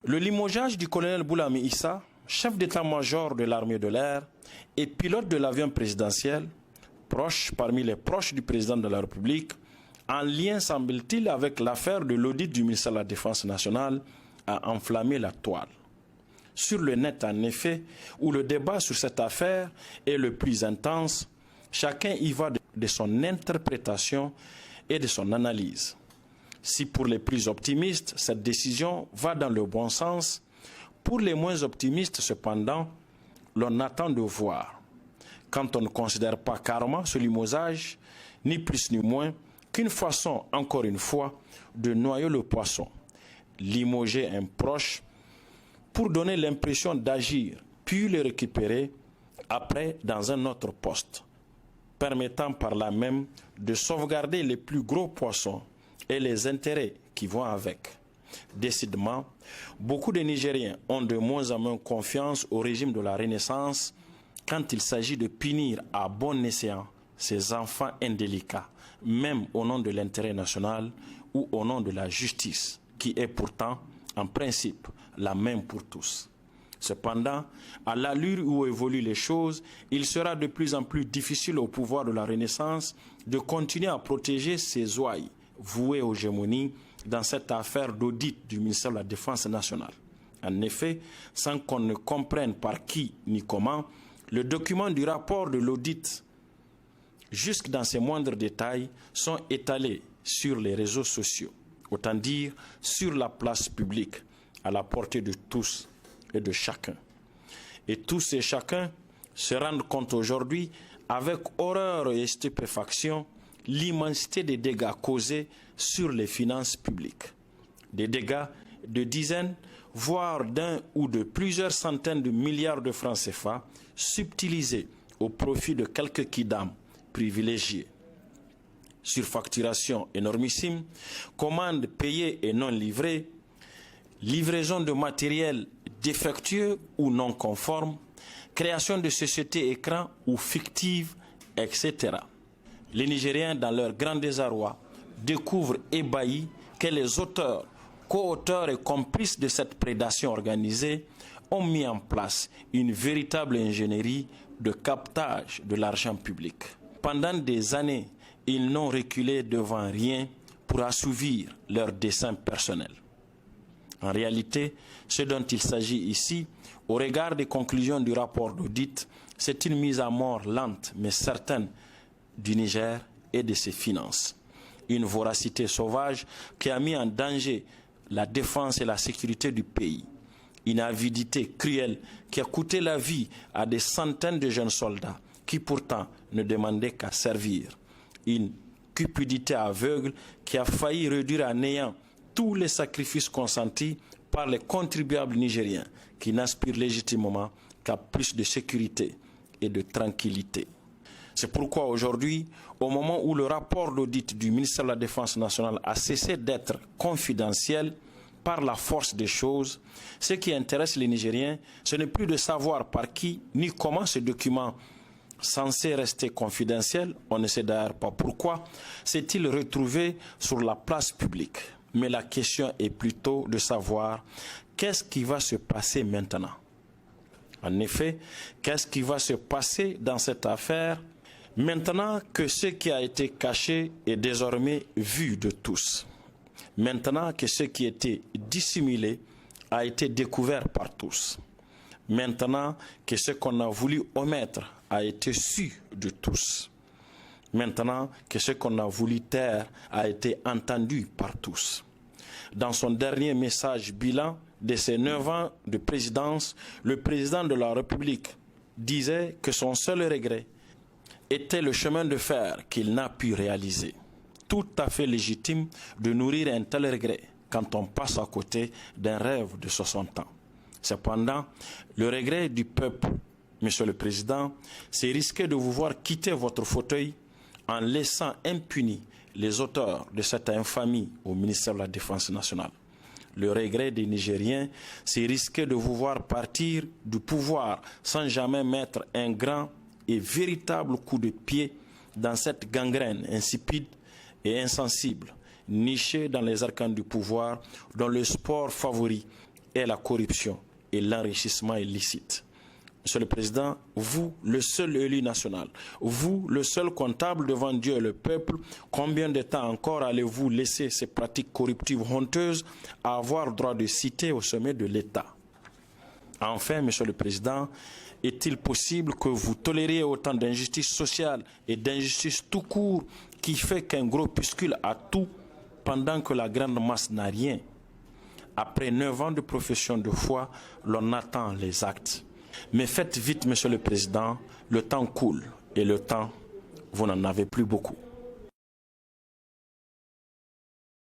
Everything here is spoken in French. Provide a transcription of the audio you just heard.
Le limogeage du colonel Boulami Issa, chef d'état-major de l'armée de l'air et pilote de l'avion présidentiel, proche parmi les proches du président de la République, en lien, semble-t-il, avec l'affaire de l'audit du ministère de la Défense nationale, a enflammé la toile. Sur le net, en effet, où le débat sur cette affaire est le plus intense, chacun y va de son interprétation et de son analyse. Si pour les plus optimistes, cette décision va dans le bon sens, pour les moins optimistes, cependant, l'on attend de voir. Quand on ne considère pas carrément ce limogeage, ni plus ni moins, qu'une façon, encore une fois, de noyer le poisson, limoger un proche pour donner l'impression d'agir, puis le récupérer après dans un autre poste, permettant par là même de sauvegarder les plus gros poissons et les intérêts qui vont avec. Décidément, beaucoup de Nigériens ont de moins en moins confiance au régime de la Renaissance quand il s'agit de punir à bon escient ces enfants indélicats, même au nom de l'intérêt national ou au nom de la justice, qui est pourtant, en principe, la même pour tous. Cependant, à l'allure où évoluent les choses, il sera de plus en plus difficile au pouvoir de la Renaissance de continuer à protéger ses ouailles vouées aux gémonies dans cette affaire d'audit du ministère de la Défense nationale. En effet, sans qu'on ne comprenne par qui ni comment, le document du rapport de l'audit, jusque dans ses moindres détails, sont étalés sur les réseaux sociaux, autant dire sur la place publique, à la portée de tous et de chacun. Et tous et chacun se rendent compte aujourd'hui, avec horreur et stupéfaction, l'immensité des dégâts causés sur les finances publiques. Des dégâts de dizaines, voire d'un ou de plusieurs centaines de milliards de francs CFA, subtilisés au profit de quelques quidams privilégiés. Surfacturation énormissime, commandes payées et non livrées, livraison de matériel défectueux ou non conforme, création de sociétés écrans ou fictives, etc. Les Nigériens, dans leur grand désarroi, découvrent ébahis que les auteurs, co-auteurs et complices de cette prédation organisée ont mis en place une véritable ingénierie de captage de l'argent public. Pendant des années, ils n'ont reculé devant rien pour assouvir leurs desseins personnels. En réalité, ce dont il s'agit ici, au regard des conclusions du rapport d'audit, c'est une mise à mort lente mais certaine du Niger et de ses finances. Une voracité sauvage qui a mis en danger la défense et la sécurité du pays. Une avidité cruelle qui a coûté la vie à des centaines de jeunes soldats qui pourtant ne demandaient qu'à servir. Une cupidité aveugle qui a failli réduire à néant tous les sacrifices consentis par les contribuables nigériens qui n'aspirent légitimement qu'à plus de sécurité et de tranquillité. C'est pourquoi aujourd'hui, au moment où le rapport d'audit du ministère de la Défense nationale a cessé d'être confidentiel par la force des choses, ce qui intéresse les Nigériens, ce n'est plus de savoir par qui ni comment ce document censé rester confidentiel, on ne sait d'ailleurs pas pourquoi, s'est-il retrouvé sur la place publique. Mais la question est plutôt de savoir qu'est-ce qui va se passer maintenant. En effet, qu'est-ce qui va se passer dans cette affaire maintenant que ce qui a été caché est désormais vu de tous? Maintenant que ce qui était dissimulé a été découvert par tous. Maintenant que ce qu'on a voulu omettre a été su de tous. Maintenant que ce qu'on a voulu taire a été entendu par tous. Dans son dernier message bilan de ses 9 ans de présidence, le président de la République disait que son seul regret était le chemin de fer qu'il n'a pu réaliser. Tout à fait légitime de nourrir un tel regret quand on passe à côté d'un rêve de 60 ans. Cependant, le regret du peuple, Monsieur le Président, c'est risquer de vous voir quitter votre fauteuil en laissant impunis les auteurs de cette infamie au ministère de la Défense nationale. Le regret des Nigériens, c'est risquer de vous voir partir du pouvoir sans jamais mettre un grand et véritable coup de pied dans cette gangrène insipide et insensible, nichée dans les arcanes du pouvoir, dont le sport favori est la corruption et l'enrichissement illicite. Monsieur le Président, vous, le seul élu national, vous, le seul comptable devant Dieu et le peuple, combien de temps encore allez-vous laisser ces pratiques corruptives honteuses à avoir droit de citer au sommet de l'État? Enfin, Monsieur le Président, est-il possible que vous tolériez autant d'injustice sociale et d'injustice tout court qui fait qu'un groupuscule a tout pendant que la grande masse n'a rien? Après 9 ans de profession de foi, l'on attend les actes. Mais faites vite, Monsieur le Président, le temps coule et le temps, vous n'en avez plus beaucoup.